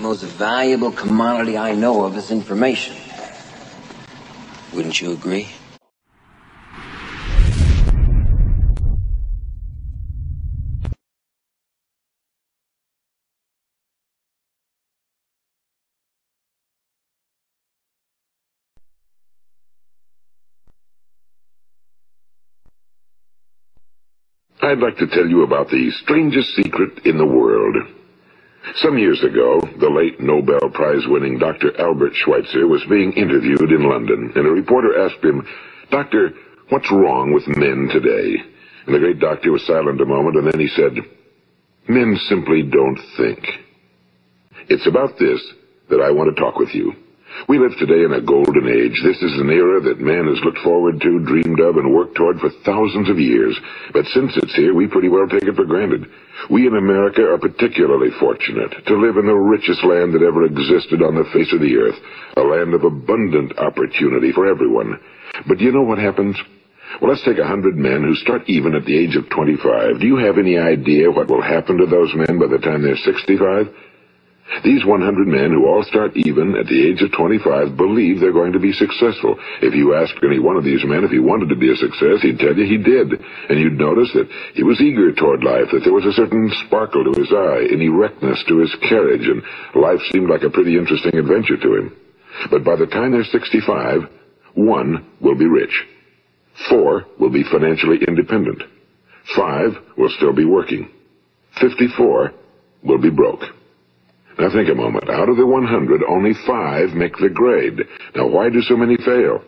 most valuable commodity I know of is information. Wouldn't you agree? I'd like to tell you about the strangest secret in the world. Some years ago, the late Nobel Prize-winning Dr. Albert Schweitzer was being interviewed in London, and a reporter asked him, "Doctor, what's wrong with men today?" And the great doctor was silent a moment, and then he said, "Men simply don't think." It's about this that I want to talk with you. We live today in a golden age. This is an era that man has looked forward to, dreamed of, and worked toward for thousands of years. But since it's here, we pretty well take it for granted. We in America are particularly fortunate to live in the richest land that ever existed on the face of the earth, a land of abundant opportunity for everyone. But do you know what happens? Well, let's take 100 men who start even at the age of 25. Do you have any idea what will happen to those men by the time they're 65? These 100 men who all start even at the age of 25 believe they're going to be successful. If you asked any one of these men if he wanted to be a success, he'd tell you he did. And you'd notice that he was eager toward life, that there was a certain sparkle to his eye, an erectness to his carriage, and life seemed like a pretty interesting adventure to him. But by the time they're 65, 1 will be rich. 4 will be financially independent. 5 will still be working. 54 will be broke. Now think a moment. Out of the 100, only 5 make the grade. Now why do so many fail?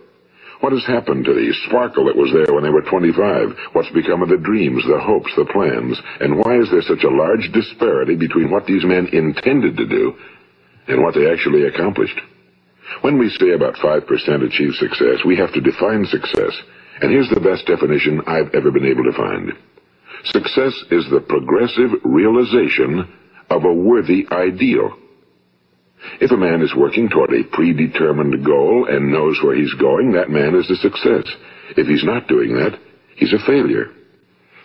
What has happened to the sparkle that was there when they were 25? What's become of the dreams, the hopes, the plans? And why is there such a large disparity between what these men intended to do and what they actually accomplished? When we say about 5% achieve success, we have to define success. And here's the best definition I've ever been able to find. Success is the progressive realization of a worthy ideal. If a man is working toward a predetermined goal and knows where he's going, that man is a success. If he's not doing that, he's a failure.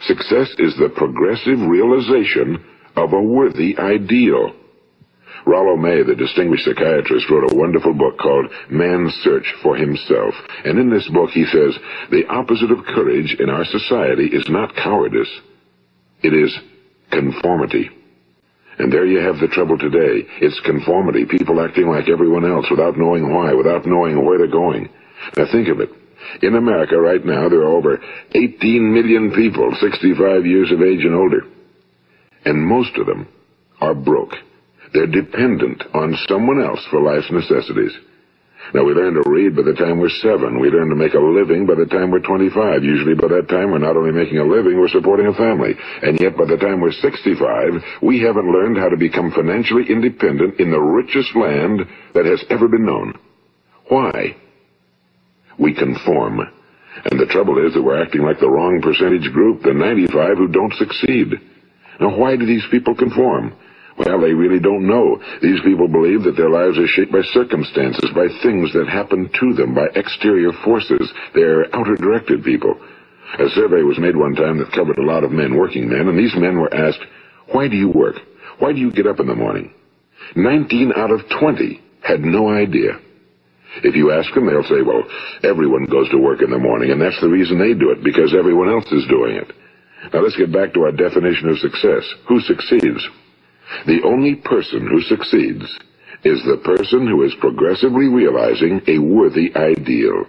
Success is the progressive realization of a worthy ideal. Rollo May, the distinguished psychiatrist, wrote a wonderful book called Man's Search for Himself. And in this book he says, the opposite of courage in our society is not cowardice. It is conformity. And there you have the trouble today. It's conformity, people acting like everyone else without knowing why, without knowing where they're going. Now think of it. In America right now, there are over 18 million people 65 years of age and older. And most of them are broke. They're dependent on someone else for life's necessities. Now, we learn to read by the time we're 7. We learn to make a living by the time we're 25. Usually by that time, we're not only making a living, we're supporting a family. And yet by the time we're 65, we haven't learned how to become financially independent in the richest land that has ever been known. Why? We conform. And the trouble is that we're acting like the wrong percentage group, the 95 who don't succeed. Now, why do these people conform? Well, they really don't know. These people believe that their lives are shaped by circumstances, by things that happen to them, by exterior forces. They're outer-directed people. A survey was made one time that covered a lot of men, working men, and these men were asked, "Why do you work? Why do you get up in the morning?" 19 out of 20 had no idea. If you ask them, they'll say, well, everyone goes to work in the morning, and that's the reason they do it, because everyone else is doing it. Now let's get back to our definition of success. Who succeeds? The only person who succeeds is the person who is progressively realizing a worthy ideal.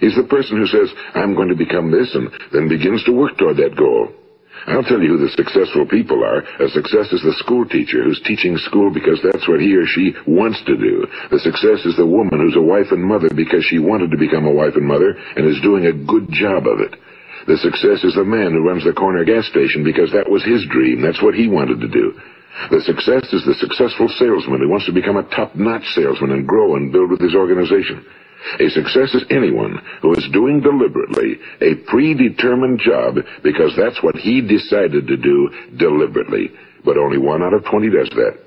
He's the person who says, I'm going to become this, and then begins to work toward that goal. I'll tell you who the successful people are. A success is the school teacher who's teaching school because that's what he or she wants to do. The success is the woman who's a wife and mother because she wanted to become a wife and mother and is doing a good job of it. The success is the man who runs the corner gas station because that was his dream. That's what he wanted to do. The success is the successful salesman who wants to become a top-notch salesman and grow and build with his organization. A success is anyone who is doing deliberately a predetermined job because that's what he decided to do deliberately. But only 1 out of 20 does that.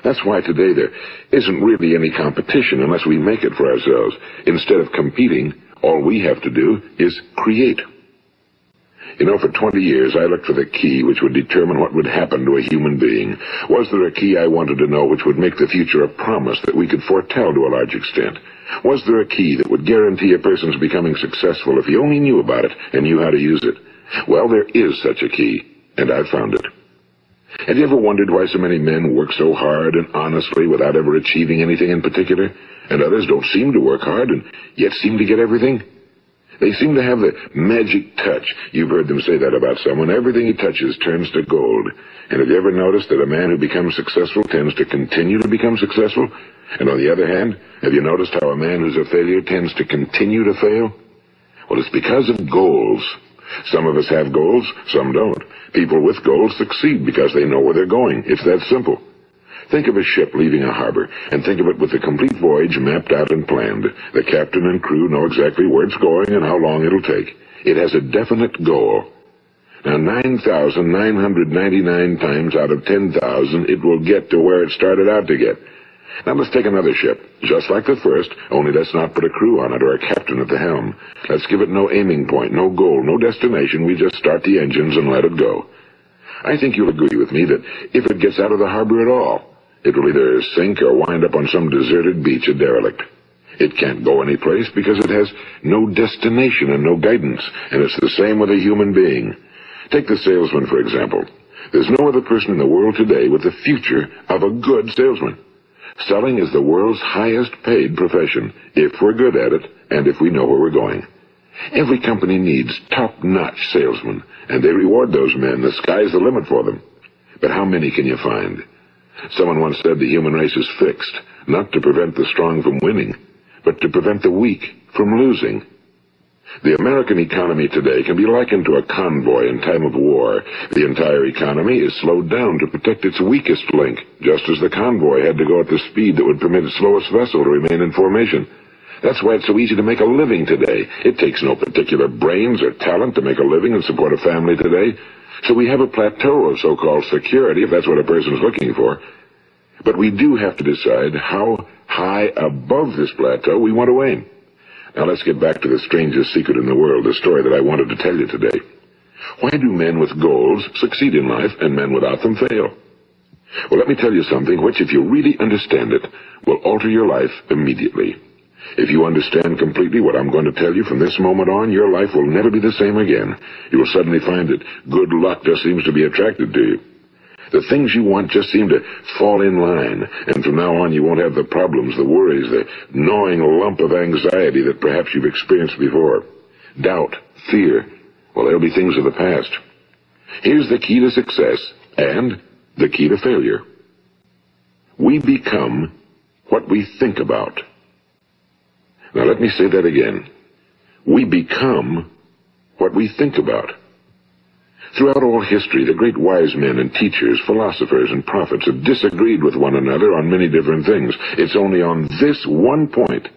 That's why today there isn't really any competition unless we make it for ourselves. Instead of competing, all we have to do is create. You know, for 20 years I looked for the key which would determine what would happen to a human being. Was there a key I wanted to know which would make the future a promise that we could foretell to a large extent? Was there a key that would guarantee a person's becoming successful if he only knew about it and knew how to use it? Well, there is such a key, and I've found it. Have you ever wondered why so many men work so hard and honestly without ever achieving anything in particular, and others don't seem to work hard and yet seem to get everything? They seem to have the magic touch. You've heard them say that about someone. Everything he touches turns to gold. And have you ever noticed that a man who becomes successful tends to continue to become successful? And on the other hand, have you noticed how a man who's a failure tends to continue to fail? Well, it's because of goals. Some of us have goals, some don't. People with goals succeed because they know where they're going. It's that simple. Think of a ship leaving a harbor, and think of it with the complete voyage mapped out and planned. The captain and crew know exactly where it's going and how long it'll take. It has a definite goal. Now, 9,999 times out of 10,000, it will get to where it started out to get. Now, let's take another ship, just like the first, only let's not put a crew on it or a captain at the helm. Let's give it no aiming point, no goal, no destination. We just start the engines and let it go. I think you'll agree with me that if it gets out of the harbor at all, it will either sink or wind up on some deserted beach, a derelict. It can't go anyplace because it has no destination and no guidance, and it's the same with a human being. Take the salesman, for example. There's no other person in the world today with the future of a good salesman. Selling is the world's highest paid profession, if we're good at it and if we know where we're going. Every company needs top-notch salesmen, and they reward those men. The sky's the limit for them. But how many can you find? Someone once said the human race is fixed, not to prevent the strong from winning, but to prevent the weak from losing. The American economy today can be likened to a convoy in time of war. The entire economy is slowed down to protect its weakest link, just as the convoy had to go at the speed that would permit its slowest vessel to remain in formation. That's why it's so easy to make a living today. It takes no particular brains or talent to make a living and support a family today. So we have a plateau of so-called security, if that's what a person's looking for. But we do have to decide how high above this plateau we want to aim. Now let's get back to the strangest secret in the world, the story that I wanted to tell you today. Why do men with goals succeed in life and men without them fail? Well, let me tell you something which, if you really understand it, will alter your life immediately. If you understand completely what I'm going to tell you from this moment on, your life will never be the same again. You will suddenly find that good luck just seems to be attracted to you. The things you want just seem to fall in line, and from now on you won't have the problems, the worries, the gnawing lump of anxiety that perhaps you've experienced before. Doubt, fear, well, they'll be things of the past. Here's the key to success and the key to failure. We become what we think about. Now let me say that again. We become what we think about. Throughout all history, the great wise men and teachers, philosophers and prophets have disagreed with one another on many different things. It's only on this one point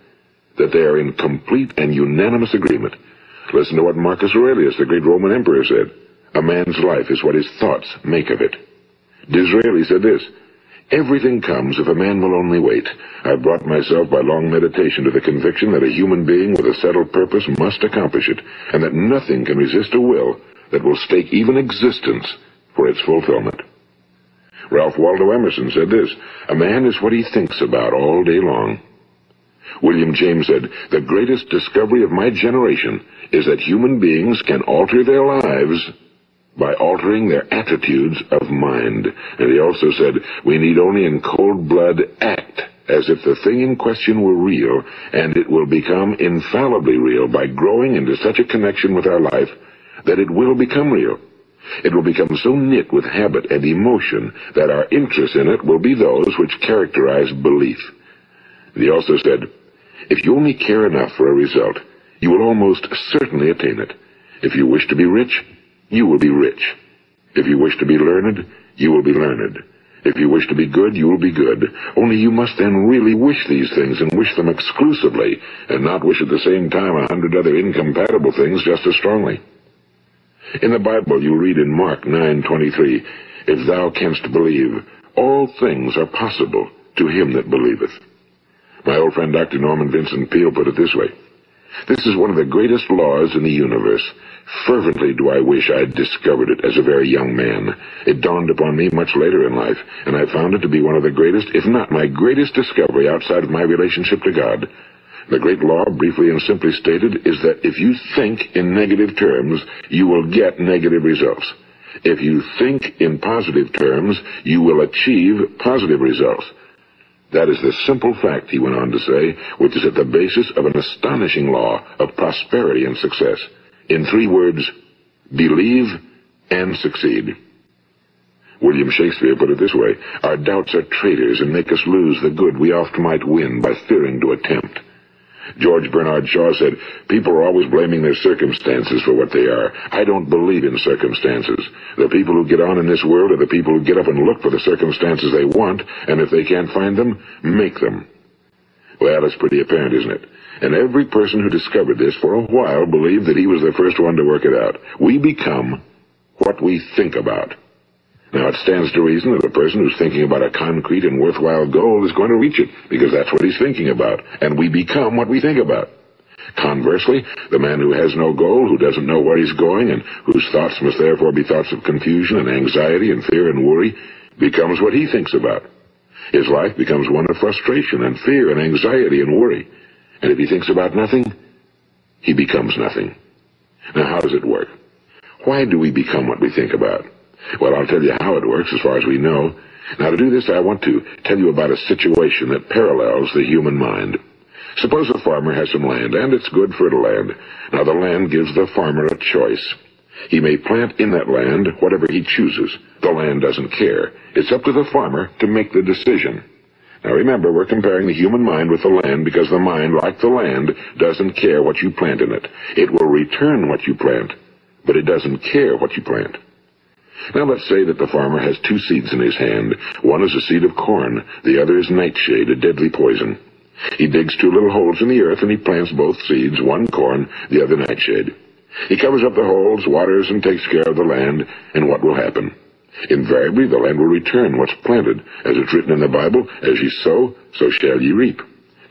that they are in complete and unanimous agreement. Listen to what Marcus Aurelius, the great Roman emperor, said. A man's life is what his thoughts make of it. Disraeli said this, everything comes if a man will only wait. I've brought myself by long meditation to the conviction that a human being with a settled purpose must accomplish it, and that nothing can resist a will that will stake even existence for its fulfillment. Ralph Waldo Emerson said this, a man is what he thinks about all day long. William James said, the greatest discovery of my generation is that human beings can alter their lives by altering their attitudes of mind. And he also said, we need only in cold blood act as if the thing in question were real, and it will become infallibly real by growing into such a connection with our life that it will become real. It will become so knit with habit and emotion that our interest in it will be those which characterize belief. And he also said, if you only care enough for a result, you will almost certainly attain it. If you wish to be rich, you will be rich. If you wish to be learned, you will be learned. If you wish to be good, you will be good. Only you must then really wish these things and wish them exclusively, and not wish at the same time 100 other incompatible things just as strongly. In the Bible, you read in Mark 9:23, if thou canst believe, all things are possible to him that believeth. My old friend Dr. Norman Vincent Peale put it this way, This is one of the greatest laws in the universe. Fervently do I wish I had discovered it as a very young man. It dawned upon me much later in life, and I found it to be one of the greatest, if not my greatest discovery outside of my relationship to God. The great law, briefly and simply stated, is that if you think in negative terms, you will get negative results. If you think in positive terms, you will achieve positive results. That is the simple fact, he went on to say, which is at the basis of an astonishing law of prosperity and success. In 3 words, believe and succeed. William Shakespeare put it this way: our doubts are traitors and make us lose the good we oft might win by fearing to attempt. George Bernard Shaw said, people are always blaming their circumstances for what they are. I don't believe in circumstances. The people who get on in this world are the people who get up and look for the circumstances they want, and if they can't find them, make them. Well, it's pretty apparent, isn't it? And every person who discovered this for a while believed that he was the first one to work it out. We become what we think about. Now, it stands to reason that a person who's thinking about a concrete and worthwhile goal is going to reach it, because that's what he's thinking about, and we become what we think about. Conversely, the man who has no goal, who doesn't know where he's going, and whose thoughts must therefore be thoughts of confusion and anxiety and fear and worry, becomes what he thinks about. His life becomes one of frustration and fear and anxiety and worry. And if he thinks about nothing, he becomes nothing. Now, how does it work? Why do we become what we think about? Well, I'll tell you how it works as far as we know. Now, to do this, I want to tell you about a situation that parallels the human mind. Suppose a farmer has some land, and it's good fertile land. Now, the land gives the farmer a choice. He may plant in that land whatever he chooses. The land doesn't care. It's up to the farmer to make the decision. Now, remember, we're comparing the human mind with the land because the mind, like the land, doesn't care what you plant in it. It will return what you plant, but it doesn't care what you plant. Now, let's say that the farmer has 2 seeds in his hand. One is a seed of corn. The other is nightshade, a deadly poison. He digs 2 little holes in the earth, and he plants both seeds, one corn, the other nightshade. He covers up the holes, waters, and takes care of the land, and what will happen? Invariably, the land will return what's planted. As it's written in the Bible, as ye sow, so shall ye reap.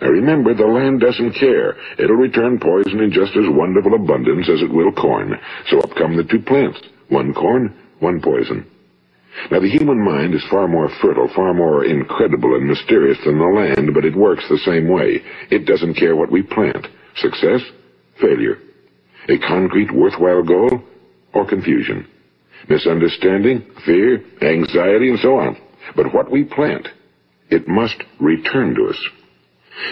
Now remember, the land doesn't care. It'll return poison in just as wonderful abundance as it will corn. So up come the 2 plants, one corn, one poison. Now, the human mind is far more fertile, far more incredible and mysterious than the land, but it works the same way. It doesn't care what we plant. Success, failure. A concrete, worthwhile goal, or confusion. Misunderstanding, fear, anxiety, and so on. But what we plant, it must return to us.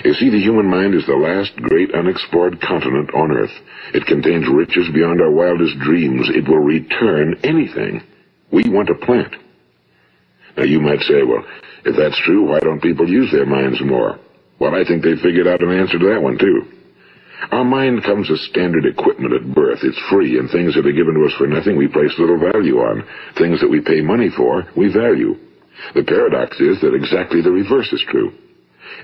You see, the human mind is the last great unexplored continent on Earth. It contains riches beyond our wildest dreams. It will return anything we want to plant. Now, you might say, well, if that's true, why don't people use their minds more? Well, I think they figured out an answer to that one, too. Our mind comes as standard equipment at birth. It's free, and things that are given to us for nothing we place little value on. Things that we pay money for, we value. The paradox is that exactly the reverse is true.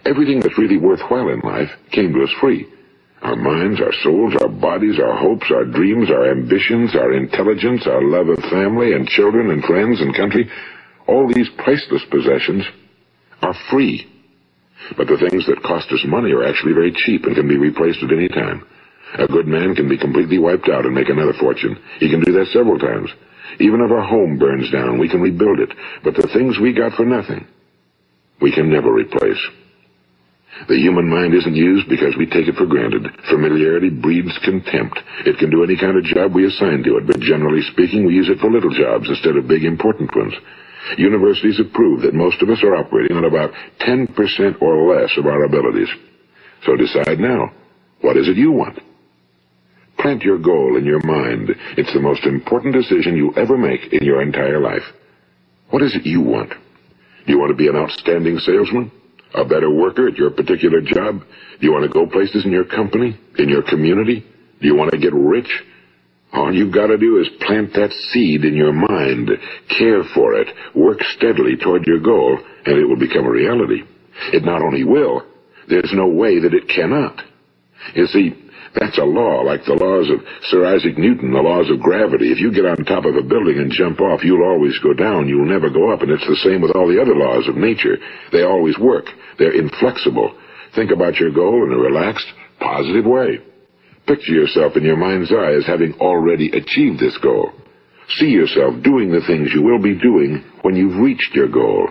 Everything that's really worthwhile in life came to us free. Our minds, our souls, our bodies, our hopes, our dreams, our ambitions, our intelligence, our love of family and children and friends and country, all these priceless possessions are free. But the things that cost us money are actually very cheap and can be replaced at any time. A good man can be completely wiped out and make another fortune. He can do that several times. Even if our home burns down, we can rebuild it. But the things we got for nothing, we can never replace. The human mind isn't used because we take it for granted. Familiarity breeds contempt. It can do any kind of job we assign to it, but generally speaking, we use it for little jobs instead of big, important ones. Universities have proved that most of us are operating on about 10% or less of our abilities. So decide now, what is it you want? Plant your goal in your mind. It's the most important decision you'll ever make in your entire life. What is it you want? Do you want to be an outstanding salesman? A better worker at your particular job? Do you want to go places in your company, in your community? Do you want to get rich? All you've got to do is plant that seed in your mind, care for it, work steadily toward your goal, and it will become a reality. It not only will, there's no way that it cannot. You see, that's a law, like the laws of Sir Isaac Newton, the laws of gravity. If you get on top of a building and jump off, you'll always go down. You'll never go up, and it's the same with all the other laws of nature. They always work. They're inflexible. Think about your goal in a relaxed, positive way. Picture yourself in your mind's eye as having already achieved this goal. See yourself doing the things you will be doing when you've reached your goal.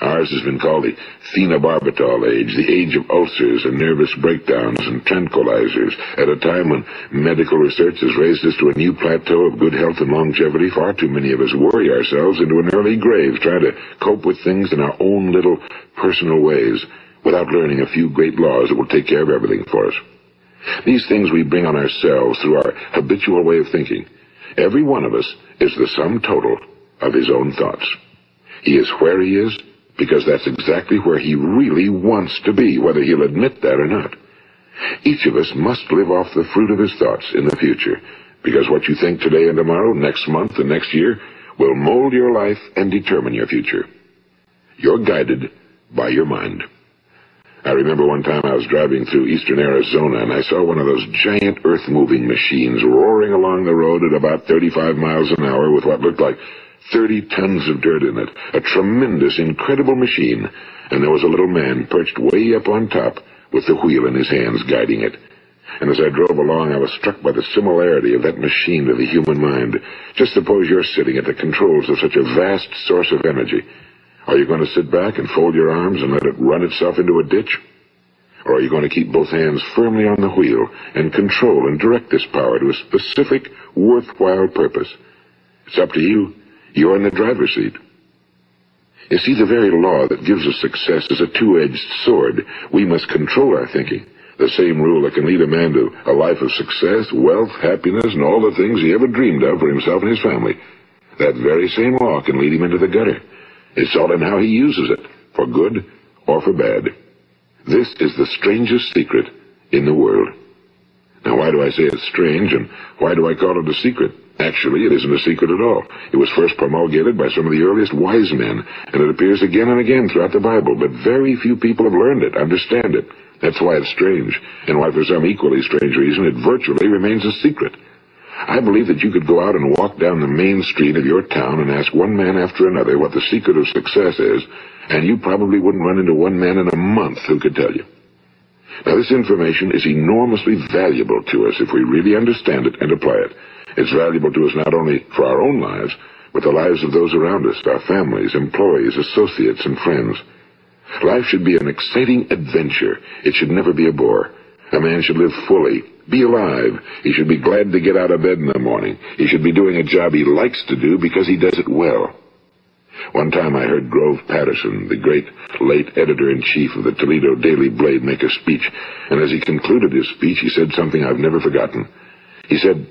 Ours has been called the phenobarbital age, the age of ulcers and nervous breakdowns and tranquilizers, at a time when medical research has raised us to a new plateau of good health and longevity. Far too many of us worry ourselves into an early grave trying to cope with things in our own little personal ways without learning a few great laws that will take care of everything for us. These things we bring on ourselves through our habitual way of thinking. Every one of us is the sum total of his own thoughts. He is where he is because that's exactly where he really wants to be, whether he'll admit that or not. Each of us must live off the fruit of his thoughts in the future, because what you think today and tomorrow, next month and next year, will mold your life and determine your future. You're guided by your mind. I remember one time I was driving through eastern Arizona, and I saw one of those giant earth-moving machines roaring along the road at about 35 miles an hour with what looked like 30 tons of dirt in it. A tremendous, incredible machine, and there was a little man perched way up on top with the wheel in his hands guiding it. And as I drove along, I was struck by the similarity of that machine to the human mind. Just suppose you're sitting at the controls of such a vast source of energy. Are you going to sit back and fold your arms and let it run itself into a ditch? Or are you going to keep both hands firmly on the wheel and control and direct this power to a specific, worthwhile purpose? It's up to you. You're in the driver's seat. You see, the very law that gives us success is a two-edged sword. We must control our thinking. The same rule that can lead a man to a life of success, wealth, happiness, and all the things he ever dreamed of for himself and his family. That very same law can lead him into the gutter. It's all in how he uses it, for good or for bad. This is the strangest secret in the world. Now, why do I say it's strange, and why do I call it a secret? Actually, it isn't a secret at all. It was first promulgated by some of the earliest wise men, and it appears again and again throughout the Bible, but very few people have learned it, understand it. That's why it's strange, and why for some equally strange reason it virtually remains a secret. I believe that you could go out and walk down the main street of your town and ask one man after another what the secret of success is, and you probably wouldn't run into one man in a month who could tell you. Now, this information is enormously valuable to us if we really understand it and apply it. It's valuable to us not only for our own lives, but the lives of those around us, our families, employees, associates, and friends. Life should be an exciting adventure. It should never be a bore. A man should live fully, be alive. He should be glad to get out of bed in the morning. He should be doing a job he likes to do because he does it well. One time I heard Grove Patterson, the great late editor-in-chief of the Toledo Daily Blade, make a speech, and as he concluded his speech, he said something I've never forgotten. He said,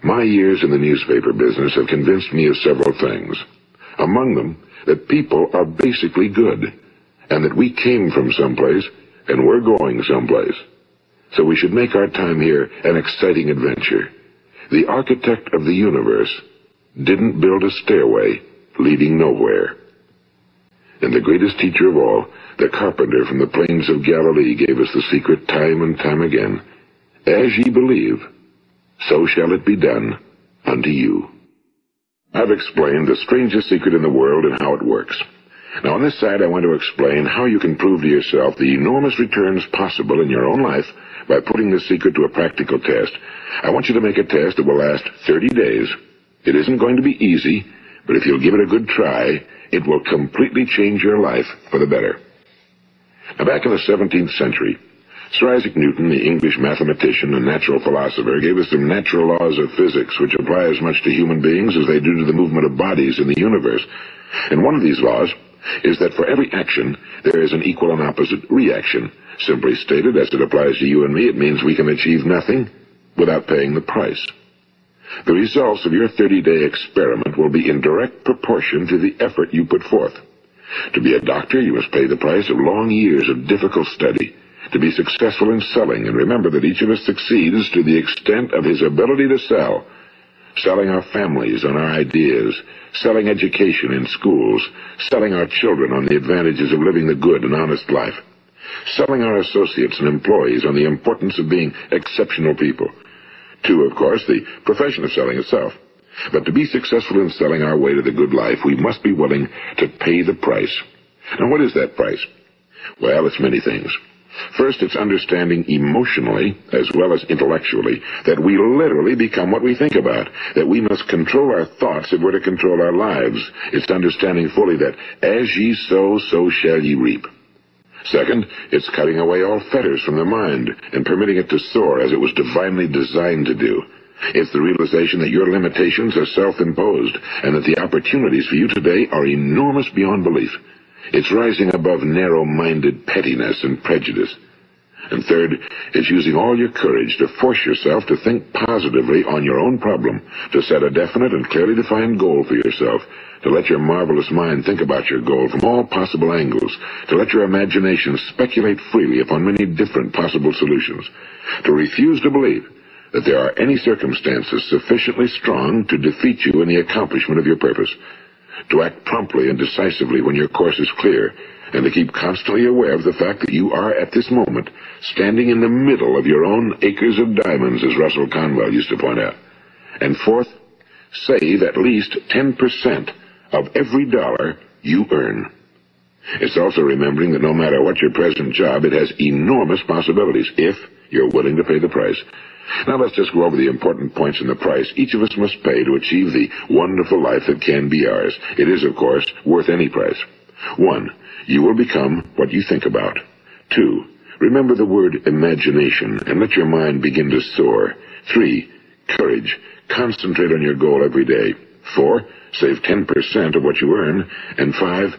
"My years in the newspaper business have convinced me of several things. Among them, that people are basically good, and that we came from someplace, and we're going someplace. So we should make our time here an exciting adventure. The architect of the universe didn't build a stairway leading nowhere." And the greatest teacher of all, the carpenter from the plains of Galilee, gave us the secret time and time again. As ye believe, so shall it be done unto you. I've explained the strangest secret in the world and how it works. Now, on this side, I want to explain how you can prove to yourself the enormous returns possible in your own life by putting this secret to a practical test. I want you to make a test that will last 30 days. It isn't going to be easy, but if you'll give it a good try, it will completely change your life for the better. Now, back in the 17th century, Sir Isaac Newton, the English mathematician and natural philosopher, gave us some natural laws of physics which apply as much to human beings as they do to the movement of bodies in the universe. And one of these laws is that for every action, there is an equal and opposite reaction. Simply stated, as it applies to you and me, it means we can achieve nothing without paying the price. The results of your 30-day experiment will be in direct proportion to the effort you put forth. To be a doctor, you must pay the price of long years of difficult study. To be successful in selling, and remember that each of us succeeds to the extent of his ability to sell. Selling our families on our ideas, selling education in schools, selling our children on the advantages of living the good and honest life, selling our associates and employees on the importance of being exceptional people. To, of course, the profession of selling itself. But to be successful in selling our way to the good life, we must be willing to pay the price. Now, what is that price? Well, it's many things. First, it's understanding emotionally, as well as intellectually, that we literally become what we think about, that we must control our thoughts if we're to control our lives. It's understanding fully that as ye sow, so shall ye reap. Second, it's cutting away all fetters from the mind and permitting it to soar as it was divinely designed to do. It's the realization that your limitations are self-imposed and that the opportunities for you today are enormous beyond belief. It's rising above narrow-minded pettiness and prejudice. And third, it's using all your courage to force yourself to think positively on your own problem, to set a definite and clearly defined goal for yourself, to let your marvelous mind think about your goal from all possible angles, to let your imagination speculate freely upon many different possible solutions, to refuse to believe that there are any circumstances sufficiently strong to defeat you in the accomplishment of your purpose, to act promptly and decisively when your course is clear, and to keep constantly aware of the fact that you are, at this moment, standing in the middle of your own acres of diamonds, as Russell Conwell used to point out. And fourth, save at least 10% of every dollar you earn. It's also remembering that no matter what your present job, it has enormous possibilities, if you're willing to pay the price. Now let's just go over the important points in the price each of us must pay to achieve the wonderful life that can be ours. It is, of course, worth any price. 1. You will become what you think about. 2. Remember the word imagination and let your mind begin to soar. 3. Courage. Concentrate on your goal every day. 4. Save 10% of what you earn. And 5.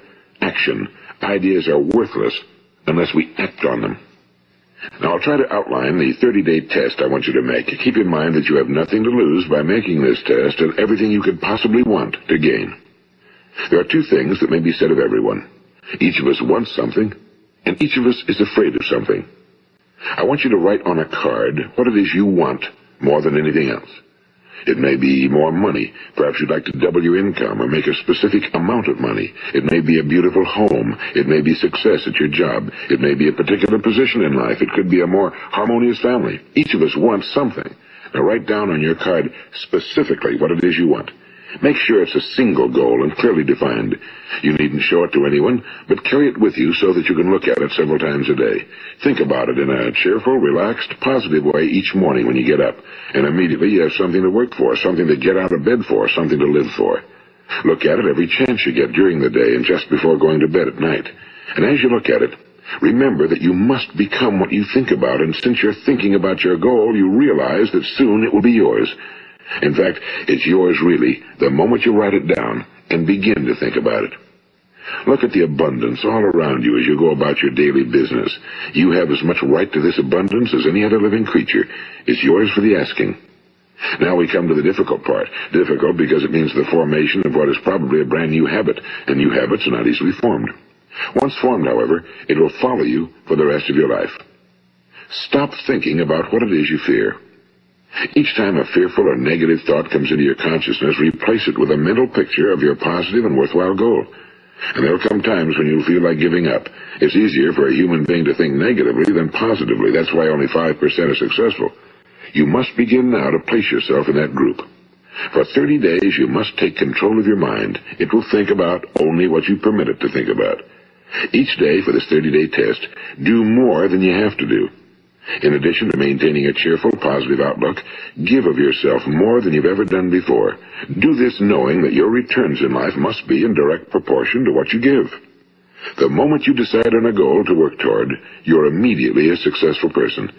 Action. Ideas are worthless unless we act on them. Now, I'll try to outline the 30-day test I want you to make. Keep in mind that you have nothing to lose by making this test and everything you could possibly want to gain. There are two things that may be said of everyone. Each of us wants something, and each of us is afraid of something. I want you to write on a card what it is you want more than anything else. It may be more money. Perhaps you'd like to double your income or make a specific amount of money. It may be a beautiful home. It may be success at your job. It may be a particular position in life. It could be a more harmonious family. Each of us wants something. Now write down on your card specifically what it is you want. Make sure it's a single goal and clearly defined. You needn't show it to anyone, but carry it with you so that you can look at it several times a day. Think about it in a cheerful, relaxed, positive way each morning when you get up, and immediately you have something to work for, something to get out of bed for, something to live for. Look at it every chance you get during the day and just before going to bed at night. And as you look at it, remember that you must become what you think about, and since you're thinking about your goal, you realize that soon it will be yours. In fact, it's yours really the moment you write it down and begin to think about it. Look at the abundance all around you as you go about your daily business. You have as much right to this abundance as any other living creature. It's yours for the asking. Now we come to the difficult part. Difficult because it means the formation of what is probably a brand new habit, and new habits are not easily formed. Once formed, however, it will follow you for the rest of your life. Stop thinking about what it is you fear. Each time a fearful or negative thought comes into your consciousness, replace it with a mental picture of your positive and worthwhile goal. And there will come times when you'll feel like giving up. It's easier for a human being to think negatively than positively. That's why only 5% are successful. You must begin now to place yourself in that group. For 30 days, you must take control of your mind. It will think about only what you permit it to think about. Each day for this 30-day test, do more than you have to do. In addition to maintaining a cheerful, positive outlook, give of yourself more than you've ever done before. Do this knowing that your returns in life must be in direct proportion to what you give. The moment you decide on a goal to work toward, you're immediately a successful person.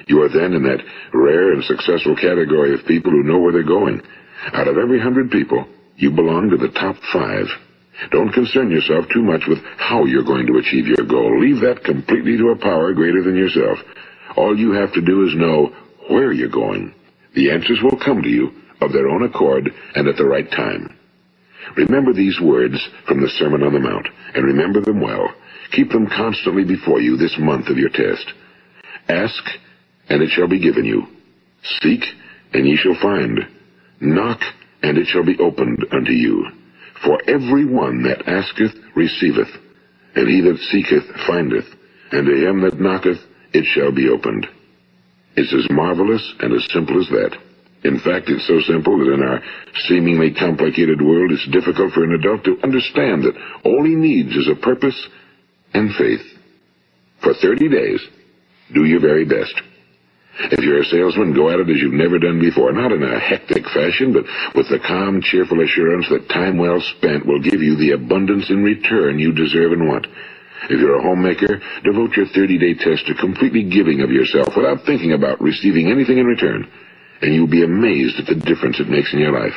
You are then in that rare and successful category of people who know where they're going. Out of every 100 people, you belong to the top 5. Don't concern yourself too much with how you're going to achieve your goal. Leave that completely to a power greater than yourself. All you have to do is know where you're going. The answers will come to you of their own accord and at the right time. Remember these words from the Sermon on the Mount, and remember them well. Keep them constantly before you this month of your test. Ask, and it shall be given you. Seek, and ye shall find. Knock, and it shall be opened unto you. For every one that asketh receiveth, and he that seeketh findeth, and to him that knocketh it shall be opened. It's as marvelous and as simple as that. In fact, it's so simple that in our seemingly complicated world, it's difficult for an adult to understand that all he needs is a purpose and faith. For 30 days, Do your very best. If you're a salesman, go at it as you've never done before, not in a hectic fashion, but with the calm, cheerful assurance that time well spent will give you the abundance in return you deserve and want. If you're a homemaker, devote your 30-day test to completely giving of yourself without thinking about receiving anything in return, and you'll be amazed at the difference it makes in your life.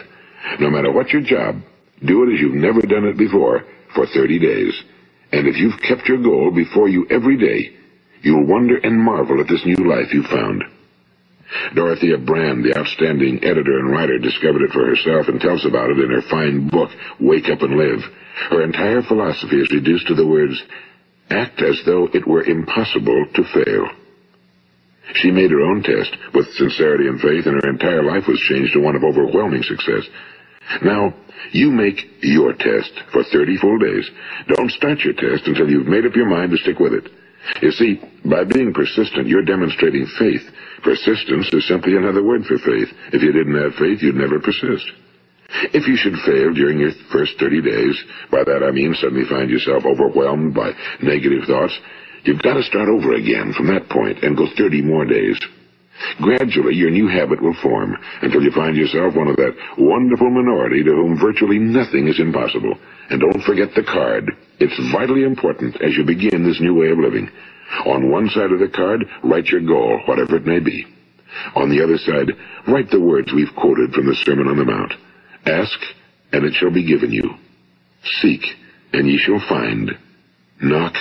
No matter what your job, do it as you've never done it before for 30 days. And if you've kept your goal before you every day, you'll wonder and marvel at this new life you've found. Dorothea Brand, the outstanding editor and writer, discovered it for herself and tells about it in her fine book, Wake Up and Live. Her entire philosophy is reduced to the words, act as though it were impossible to fail. She made her own test with sincerity and faith, and her entire life was changed to one of overwhelming success. Now, you make your test for 30 full days. Don't start your test until you've made up your mind to stick with it. You see, by being persistent, you're demonstrating faith. Persistence is simply another word for faith. If you didn't have faith, you'd never persist. If you should fail during your first 30 days, by that I mean suddenly find yourself overwhelmed by negative thoughts, you've got to start over again from that point and go 30 more days. Gradually, your new habit will form until you find yourself one of that wonderful minority to whom virtually nothing is impossible. And don't forget the card. It's vitally important as you begin this new way of living. On one side of the card, write your goal, whatever it may be. On the other side, write the words we've quoted from the Sermon on the Mount. Ask, and it shall be given you. Seek, and ye shall find. Knock,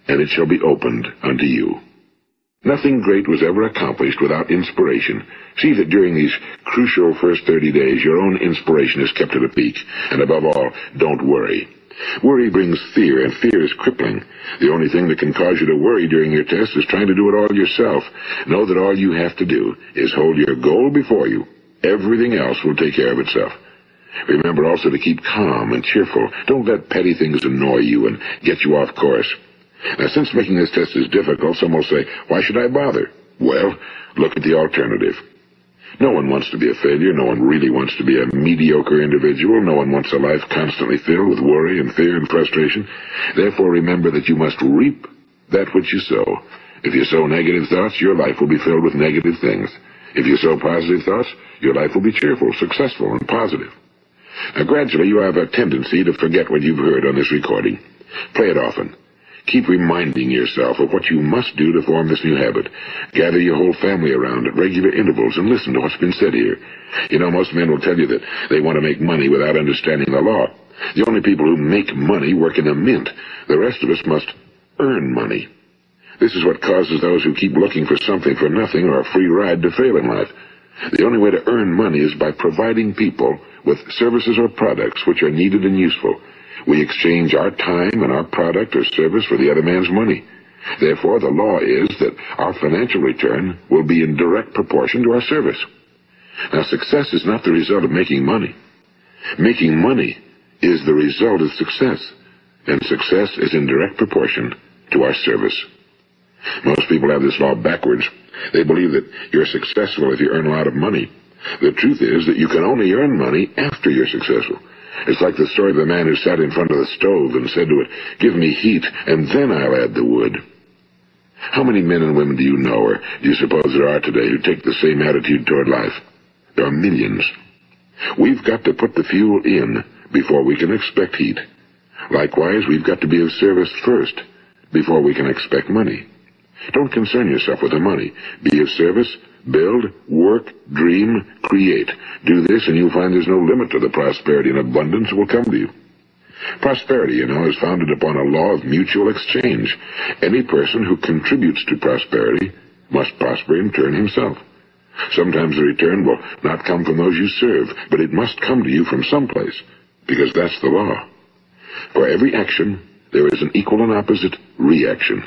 and it shall be opened unto you. Nothing great was ever accomplished without inspiration. See that during these crucial first 30 days, your own inspiration is kept at a peak. And above all, don't worry. Worry brings fear, and fear is crippling. The only thing that can cause you to worry during your test is trying to do it all yourself. Know that all you have to do is hold your goal before you. Everything else will take care of itself. Remember also to keep calm and cheerful. Don't let petty things annoy you and get you off course. Now, since making this test is difficult, some will say, why should I bother? Well, look at the alternative. No one wants to be a failure. No one really wants to be a mediocre individual. No one wants a life constantly filled with worry and fear and frustration. Therefore, remember that you must reap that which you sow. If you sow negative thoughts, your life will be filled with negative things. If you sow positive thoughts, your life will be cheerful, successful, and positive. Now, gradually, you have a tendency to forget what you've heard on this recording. Play it often. Keep reminding yourself of what you must do to form this new habit. Gather your whole family around at regular intervals and listen to what's been said here. You know, most men will tell you that they want to make money without understanding the law. The only people who make money work in a mint. The rest of us must earn money. This is what causes those who keep looking for something for nothing or a free ride to fail in life. The only way to earn money is by providing people with services or products which are needed and useful. We exchange our time and our product or service for the other man's money. Therefore, the law is that our financial return will be in direct proportion to our service. Now, success is not the result of making money. Making money is the result of success, and success is in direct proportion to our service. Most people have this law backwards. They believe that you're successful if you earn a lot of money. The truth is that you can only earn money after you're successful. It's like the story of the man who sat in front of the stove and said to it, give me heat, and then I'll add the wood. How many men and women do you know, or do you suppose there are today, who take the same attitude toward life? There are millions. We've got to put the fuel in before we can expect heat. Likewise, we've got to be of service first before we can expect money. Don't concern yourself with the money. Be of service. Build, work, dream, create. Do this and you'll find there's no limit to the prosperity and abundance that will come to you. Prosperity, you know, is founded upon a law of mutual exchange. Any person who contributes to prosperity must prosper in turn himself. Sometimes the return will not come from those you serve, but it must come to you from someplace, because that's the law. For every action, there is an equal and opposite reaction.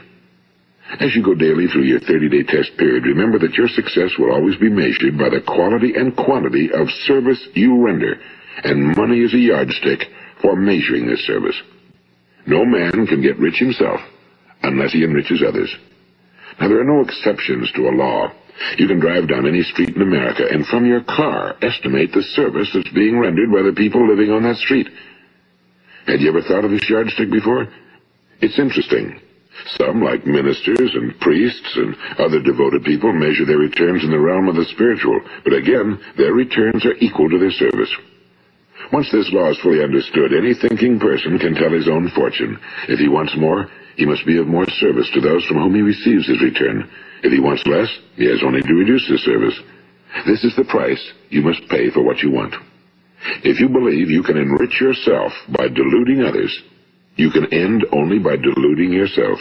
As you go daily through your 30-day test period, remember that your success will always be measured by the quality and quantity of service you render, and money is a yardstick for measuring this service. No man can get rich himself unless he enriches others. Now, there are no exceptions to a law. You can drive down any street in America and from your car estimate the service that's being rendered by the people living on that street. Had you ever thought of this yardstick before? It's interesting. Some, like ministers and priests and other devoted people, measure their returns in the realm of the spiritual, but again, their returns are equal to their service. Once this law is fully understood, any thinking person can tell his own fortune. If he wants more, he must be of more service to those from whom he receives his return. If he wants less, he has only to reduce his service. This is the price you must pay for what you want. If you believe you can enrich yourself by deluding others, you can end only by deluding yourself.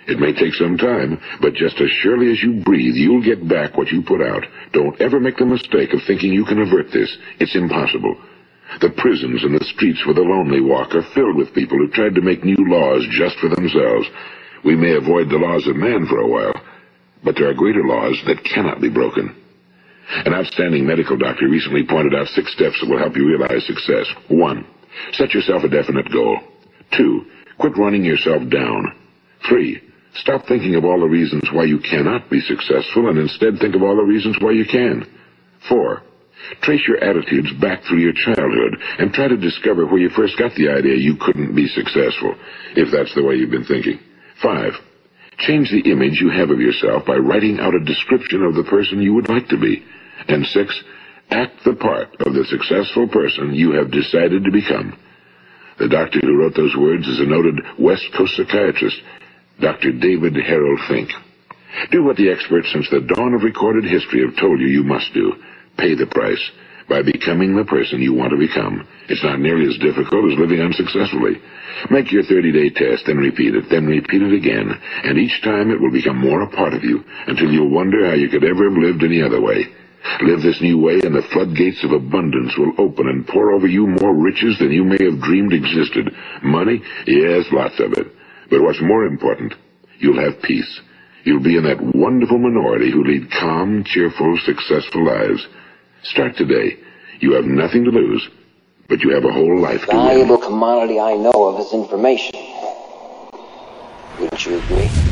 It may take some time, but just as surely as you breathe, you'll get back what you put out. Don't ever make the mistake of thinking you can avert this. It's impossible. The prisons and the streets where the lonely walk are filled with people who tried to make new laws just for themselves. We may avoid the laws of man for a while, but there are greater laws that cannot be broken. An outstanding medical doctor recently pointed out 6 steps that will help you realize success. 1. Set yourself a definite goal. 2. Quit running yourself down. 3. Stop thinking of all the reasons why you cannot be successful and instead think of all the reasons why you can. 4. Trace your attitudes back through your childhood and try to discover where you first got the idea you couldn't be successful, if that's the way you've been thinking. 5. Change the image you have of yourself by writing out a description of the person you would like to be. And 6. Act the part of the successful person you have decided to become. The doctor who wrote those words is a noted West Coast psychiatrist, Dr. David Harold Fink. Do what the experts since the dawn of recorded history have told you must do. Pay the price by becoming the person you want to become. It's not nearly as difficult as living unsuccessfully. Make your 30-day test, then repeat it again, and each time it will become more a part of you until you'll wonder how you could ever have lived any other way. Live this new way, and the floodgates of abundance will open and pour over you more riches than you may have dreamed existed. Money? Yes, lots of it. But what's more important, you'll have peace. You'll be in that wonderful minority who lead calm, cheerful, successful lives. Start today. You have nothing to lose, but you have a whole life to win. The valuable commodity I know of is information. Wouldn't you agree?